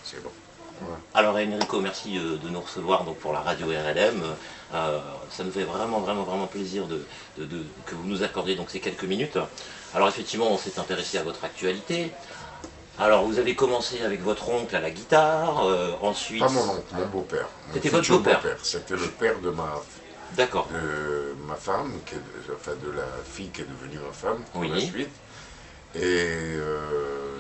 c'est bon. Voilà. Alors Enrico, merci de nous recevoir donc, pour la radio RLM. Ça nous fait vraiment plaisir que vous nous accordiez donc, ces quelques minutes. Alors effectivement, on s'est intéressé à votre actualité. Alors vous avez commencé avec votre oncle à la guitare, ensuite... Pas mon oncle, mon beau-père. C'était votre beau-père? C'était le père de ma femme, enfin de la fille qui est devenue ma femme par la suite. Et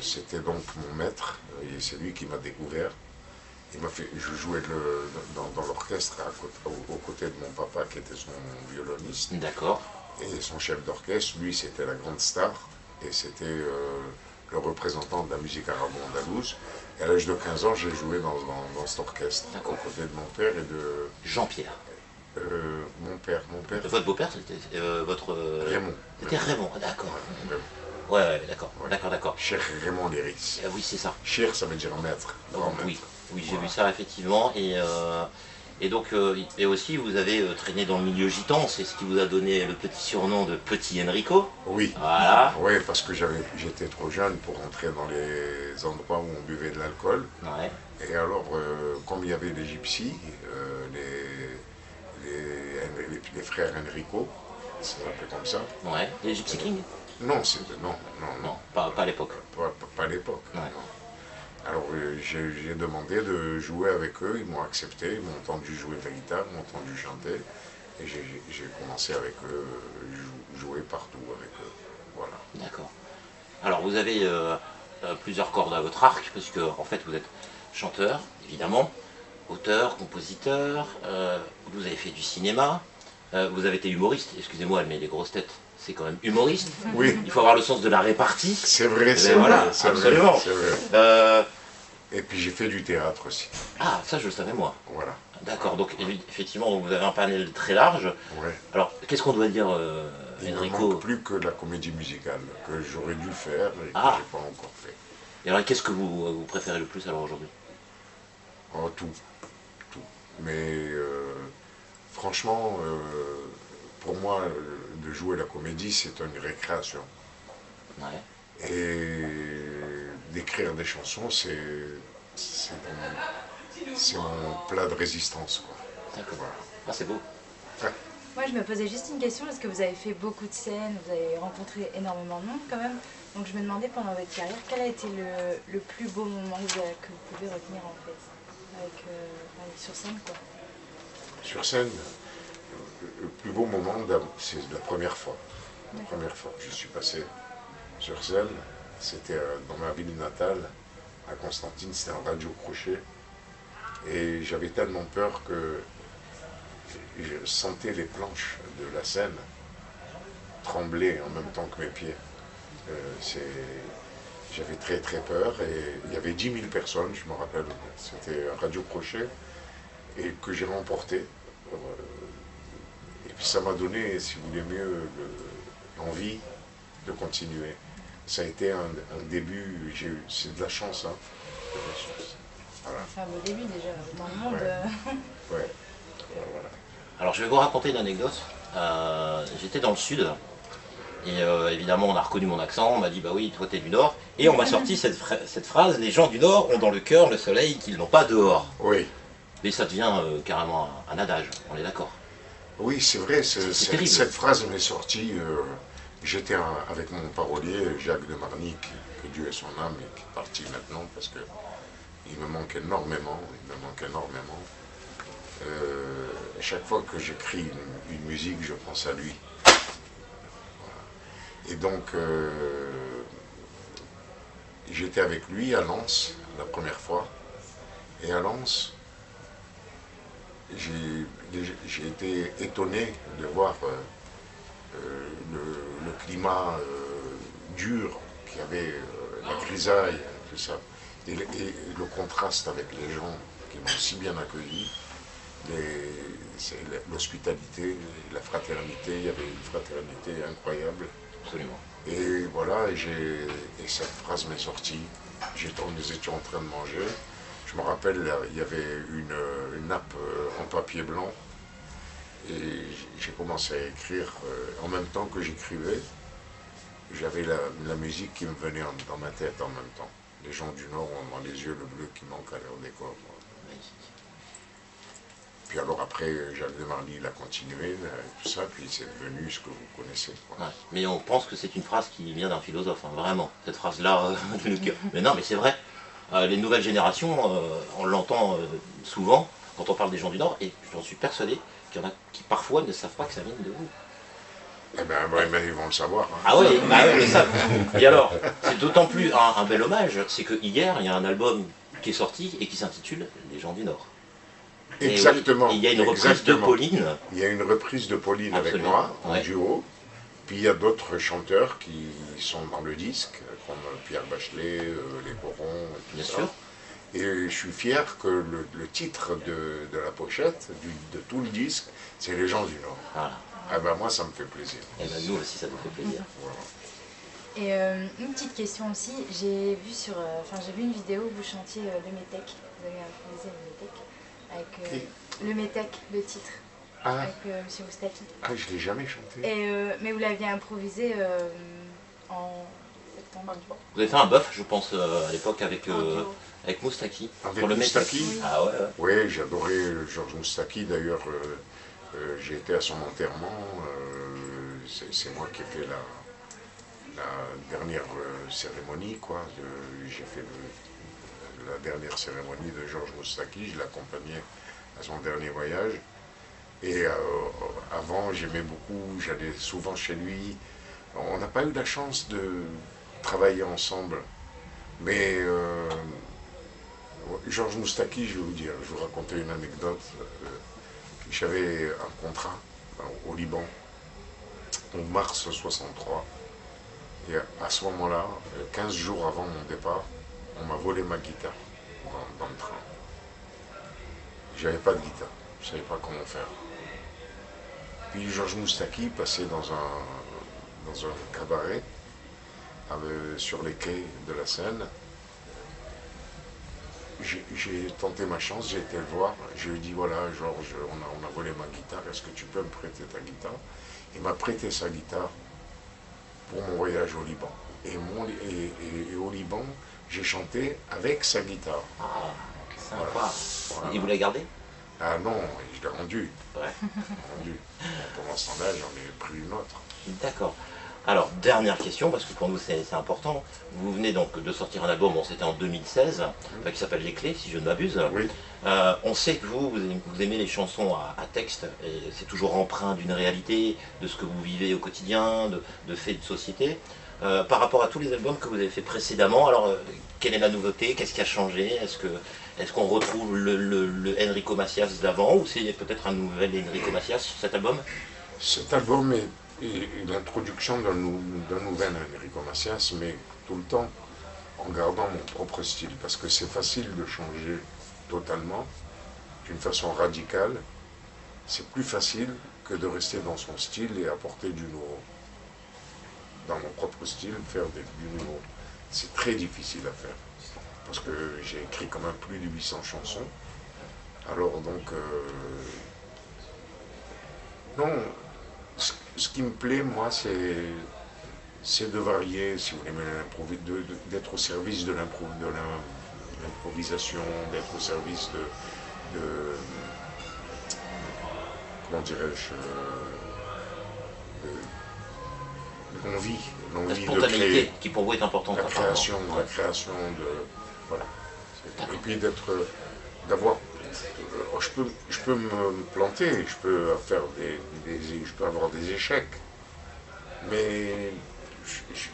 c'était donc mon maître, et c'est lui qui m'a découvert. Je jouais dans l'orchestre aux côtés de mon papa qui était son violoniste. D'accord. Et son chef d'orchestre, lui, c'était la grande star. Et c'était le représentant de la musique arabo-andalouse. Et à l'âge de 15 ans, j'ai joué dans cet orchestre, aux côtés de mon père et de... Jean-Pierre. Mon père. Votre beau-père, c'était votre... Raymond. C'était Raymond, d'accord. Ouais, d'accord. Cher Raymond Léris. Oui, c'est ça. Cher, ça veut dire maître. Oui, j'ai vu ça effectivement. Et donc, et aussi, vous avez traîné dans le milieu gitan, c'est ce qui vous a donné le petit surnom de Petit Enrico. Oui. Voilà. Oui, parce que j'étais trop jeune pour entrer dans les endroits où on buvait de l'alcool. Ouais. Et alors, comme il y avait les gypsies, les frères Enrico, ça s'appelait comme ça. Ouais. Les Gypsy Kings? Non, pas à l'époque. Pas à l'époque. Ouais. Alors j'ai demandé de jouer avec eux, ils m'ont accepté, ils m'ont entendu jouer de la guitare, ils m'ont entendu chanter, et j'ai commencé avec eux, jouer partout avec eux. Voilà. D'accord. Alors vous avez plusieurs cordes à votre arc, puisque en fait vous êtes chanteur, évidemment, auteur, compositeur, vous avez fait du cinéma, vous avez été humoriste, excusez-moi, mais les grosses têtes, c'est quand même humoriste. Oui. Il faut avoir le sens de la répartie. C'est vrai, absolument. Vrai. Et puis j'ai fait du théâtre aussi. Ah, ça je le savais moi. Voilà. D'accord, donc effectivement vous avez un panel très large. Ouais. Alors qu'est-ce qu'on doit dire, Il ne Enrico? manque plus que la comédie musicale, que j'aurais dû faire et que je n'ai pas encore fait. Et alors qu'est-ce que vous préférez le plus alors aujourd'hui? Oh, tout. Mais franchement, pour moi, de jouer la comédie, c'est une récréation. Ouais. Et d'écrire des chansons, c'est mon plat de résistance. D'accord. Voilà. Ah, c'est beau. Ouais. Moi, je me posais juste une question, parce que vous avez fait beaucoup de scènes, vous avez rencontré énormément de monde quand même. Donc je me demandais pendant votre carrière, quel a été le plus beau moment que vous pouvez retenir en fait, sur scène quoi. Sur scène, le plus beau moment, c'est la première fois. La première fois que je suis passé sur scène, c'était dans ma ville natale, à Constantine, c'était un radio crochet. Et j'avais tellement peur que je sentais les planches de la scène trembler en même temps que mes pieds. J'avais très peur et il y avait 10 000 personnes, je me rappelle. C'était un radio crochet et que j'ai remporté. Et puis ça m'a donné, si vous voulez mieux, l'envie de continuer. Ça a été un début, c'est de la chance. Hein, de la chance. Voilà. C'est un beau début déjà, dans le monde. Ouais. Voilà. Alors je vais vous raconter une anecdote. J'étais dans le sud et évidemment on a reconnu mon accent, on m'a dit bah oui toi t'es du Nord et on m'a sorti cette phrase: les gens du Nord ont dans le cœur le soleil qu'ils n'ont pas dehors. Oui. Mais ça devient carrément un adage, on est d'accord. Oui, c'est vrai, terrible. Cette phrase m'est sortie, j'étais avec mon parolier, Jacques de Marny, que Dieu ait son âme, et qui est parti maintenant, parce qu'il me manque énormément, chaque fois que j'écris une musique, je pense à lui. Voilà. Et donc, j'étais avec lui à Lens, la première fois, et à Lens, j'ai été étonné de voir le climat dur qu'il y avait, la grisaille, tout ça, et le contraste avec les gens qui m'ont si bien accueilli, l'hospitalité, la fraternité, il y avait une fraternité incroyable. Absolument. Et voilà, et cette phrase m'est sortie, nous étions en train de manger. Je me rappelle, il y avait une nappe en papier blanc et j'ai commencé à écrire en même temps que j'écrivais. J'avais la musique qui me venait dans ma tête en même temps. Les gens du Nord ont dans les yeux le bleu qui manque à leur décor. Magnifique. Puis alors après, Jacques de Marly, il a continué, tout ça, puis c'est devenu ce que vous connaissez. Quoi. Ouais. Mais on pense que c'est une phrase qui vient d'un philosophe, hein, vraiment. Cette phrase-là, mais non, mais c'est vrai. Les nouvelles générations, on l'entend souvent quand on parle des gens du Nord, et j'en suis persuadé qu'il y en a qui parfois ne savent pas que ça vient de vous. Eh bien, ils vont le savoir. Hein. Ah oui, bah oui, mais ça. Et alors, c'est d'autant plus un bel hommage, c'est que hier, il y a un album qui est sorti et qui s'intitule Les gens du Nord. Exactement. Et il y a une reprise de Pauline. Il y a une reprise de Pauline Absolument. avec moi, en duo. Puis il y a d'autres chanteurs qui sont dans le disque, comme Pierre Bachelet, les Corons, et tout Bien ça. sûr. Et je suis fier que le titre de la pochette, de tout le disque, c'est Les gens du Nord. Voilà. Ah ben moi, ça me fait plaisir. Et ben nous aussi, ça nous fait plaisir. Voilà. Et une petite question aussi, j'ai vu j'ai vu une vidéo où vous chantiez le Métèque, vous avez improvisé le Métèque, avec le Métèque, le titre, avec M. Moustaki. Ah, je ne l'ai jamais chanté. Mais vous l'aviez improvisé en septembre. Vous avez fait un bœuf, je pense, à l'époque avec Moustaki. Avec pour le Moustaki. Oui. Ah ouais. Oui, j'adorais Georges Moustaki. D'ailleurs, j'ai été à son enterrement. C'est moi qui ai fait la dernière cérémonie, quoi. J'ai fait la dernière cérémonie de Georges Moustaki. Je l'accompagnais à son dernier voyage. Et avant, j'aimais beaucoup, j'allais souvent chez lui. On n'a pas eu la chance de travailler ensemble. Mais Georges Moustaki, je vais vous dire, je vais vous raconter une anecdote. J'avais un contrat au Liban en mars 63. Et à ce moment-là, 15 jours avant mon départ, on m'a volé ma guitare dans le train. J'avais pas de guitare, je ne savais pas comment faire. Puis Georges Moustaki passait dans un cabaret sur les quais de la Seine. J'ai tenté ma chance, j'ai été le voir, je lui ai dit voilà Georges, on a volé ma guitare, est-ce que tu peux me prêter ta guitare? Il m'a prêté sa guitare pour mon voyage au Liban. Et au Liban, j'ai chanté avec sa guitare. Ah, sympa. Voilà. Et vous l'avez gardé? Ah non, je l'ai rendu. Ouais. Pendant ce temps-là, j'en ai pris une autre. D'accord. Alors, dernière question, parce que pour nous c'est important. Vous venez donc de sortir un album, bon, c'était en 2016, qui s'appelle Les Clés, si je ne m'abuse. Oui. On sait que vous aimez les chansons à texte, et c'est toujours empreint d'une réalité, de ce que vous vivez au quotidien, de faits de société. Par rapport à tous les albums que vous avez fait précédemment, alors quelle est la nouveauté? Qu'est-ce qui a changé? Est-ce qu'on retrouve le Enrico Macias d'avant, ou c'est peut-être un nouvel Enrico Macias sur cet album? Cet album est l'introduction d'un nouvel Enrico Macias, mais tout le temps en gardant mon propre style, parce que c'est facile de changer totalement, d'une façon radicale. C'est plus facile que de rester dans son style et apporter du nouveau. Dans mon propre style, faire du nouveau. C'est très difficile à faire, parce que j'ai écrit quand même plus de 800 chansons. Alors donc, non, ce qui me plaît, moi, c'est de varier, si vous voulez, d'être au service de l'improvisation, d'être au service de comment dirais-je, l'envie La de spontanéité créer, qui pour vous est importante. la création voilà. Et puis d'avoir, je peux me planter, je peux faire je peux avoir des échecs, mais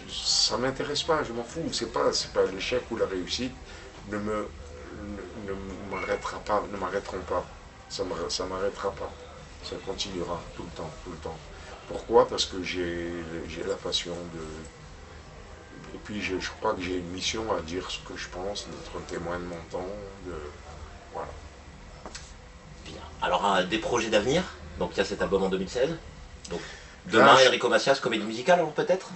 ça m'intéresse pas, je m'en fous. C'est pas l'échec ou la réussite ne m'arrêteront pas. Ça m'arrêtera pas. Ça continuera tout le temps, tout le temps. Pourquoi? Parce que j'ai la passion et puis je crois que j'ai une mission à dire ce que je pense, d'être un témoin de mon temps, voilà. Bien. Alors, des projets d'avenir. Donc, il y a cet album en 2016. Donc, demain, Enrico Macias, comédie musicale, alors peut-être?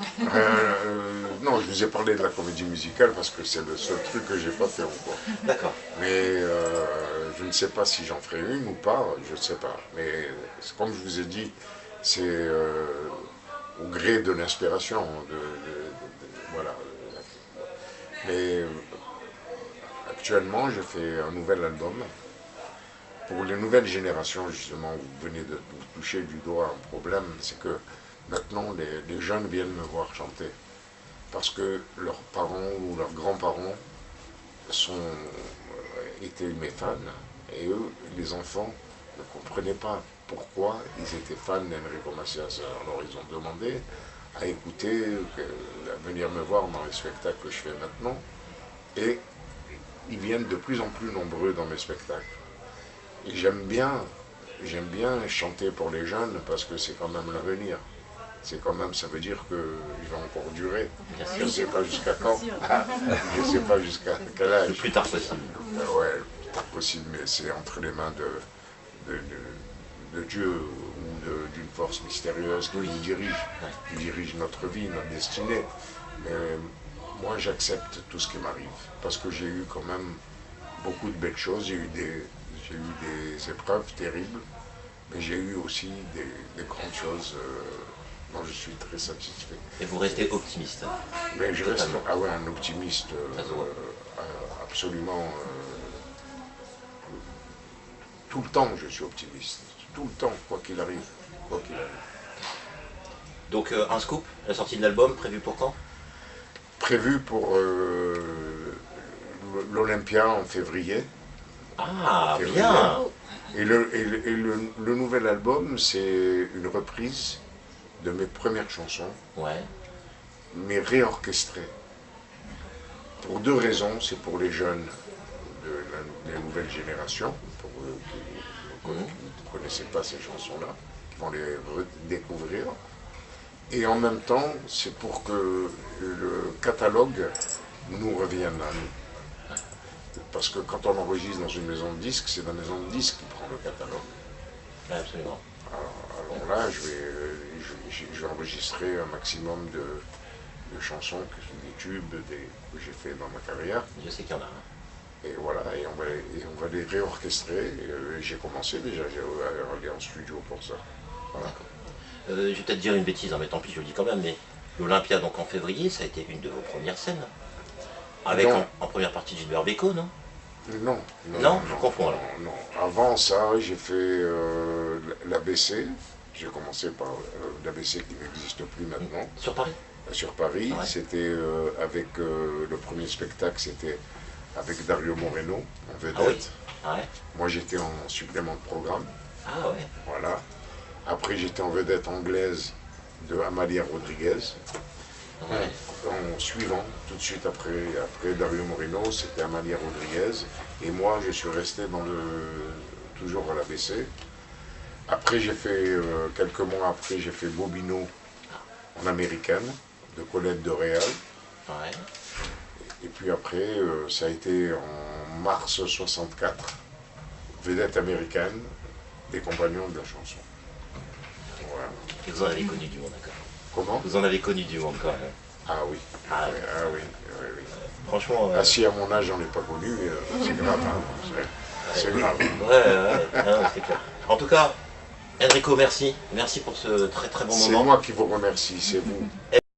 Non, je vous ai parlé de la comédie musicale parce que c'est le seul truc que j'ai pas fait encore. D'accord. Mais je ne sais pas si j'en ferai une ou pas, je ne sais pas. Mais comme je vous ai dit, c'est au gré de l'inspiration, voilà. Mais actuellement, je fais un nouvel album. Pour les nouvelles générations, justement, vous venez de vous toucher du doigt un problème, c'est que maintenant, les jeunes viennent me voir chanter. Parce que leurs parents ou leurs grands-parents étaient mes fans. Et eux, les enfants, ne comprenaient pas pourquoi ils étaient fans d'Enrico Macias. Alors ils ont demandé à écouter, à venir me voir dans les spectacles que je fais maintenant. Et ils viennent de plus en plus nombreux dans mes spectacles. Et j'aime bien chanter pour les jeunes parce que c'est quand même l'avenir. C'est quand même, ça veut dire qu'il va encore durer. Je ne sais pas jusqu'à quand. Je ne sais pas jusqu'à quel âge. Le plus tard possible. Ouais, le plus tard possible, mais c'est entre les mains de Dieu ou d'une force mystérieuse qui nous dirige notre vie, notre destinée. Mais moi, j'accepte tout ce qui m'arrive parce que j'ai eu quand même beaucoup de belles choses. J'ai eu des épreuves terribles, mais j'ai eu aussi des grandes choses dont je suis très satisfait. Et vous restez optimiste? Mais je reste un optimiste absolument. Tout le temps, je suis optimiste. Tout le temps, quoi qu'il arrive. Quoi qu'il arrive. Donc un scoop, la sortie de l'album, prévue pour quand? Prévu pour l'Olympia en février. Ah, bien. Et le nouvel album, c'est une reprise de mes premières chansons, ouais, mais réorchestrées. Pour deux raisons, c'est pour les jeunes des nouvelles générations, pour eux qui ne connaissaient pas ces chansons-là, qui vont les redécouvrir. Et en même temps, c'est pour que le catalogue nous revienne à nous. Parce que quand on enregistre dans une maison de disques, c'est la maison de disques qui prend le catalogue. Absolument. Alors là, je vais enregistrer un maximum de chansons, des tubes que j'ai fait dans ma carrière. Je sais qu'il y en a. Et voilà, et on va les réorchestrer. J'ai commencé déjà à aller en studio pour ça. Voilà. Je vais peut-être dire une bêtise, mais tant pis, je le dis quand même, mais l'Olympia, donc en février, ça a été une de vos premières scènes. Avec en première partie Gilbert Bécaud, non? Non. Non, je confonds alors. Non. Avant ça, j'ai fait l'ABC. J'ai commencé par l'ABC qui n'existe plus maintenant. Sur Paris? Sur Paris. Ouais. C'était avec le premier spectacle, c'était avec Dario Moreno en vedette. Ah oui. Ouais. Moi, j'étais en supplément de programme. Ah ouais. Voilà. Après, j'étais en vedette anglaise de Amalia Rodriguez. Ouais. En suivant, tout de suite après Dario Moreno, c'était Amalia Rodriguez. Et moi, je suis resté toujours à l'ABC. Après, j'ai fait, quelques mois après, j'ai fait Bobino en américaine, de Colette de Réal. Ouais. Et puis après, ça a été en mars 64, vedette américaine, des compagnons de la chanson. Voilà. Et vous en avez connu du monde, d'accord? Comment? Vous en avez connu du monde quand même. Ah oui. Ah oui. Franchement. Ah si à mon âge j'en ai pas connu, c'est grave. Hein. C'est grave. Ouais, c'est clair. En tout cas, Enrico, merci. Merci pour ce très très bon moment. C'est moi qui vous remercie, c'est vous.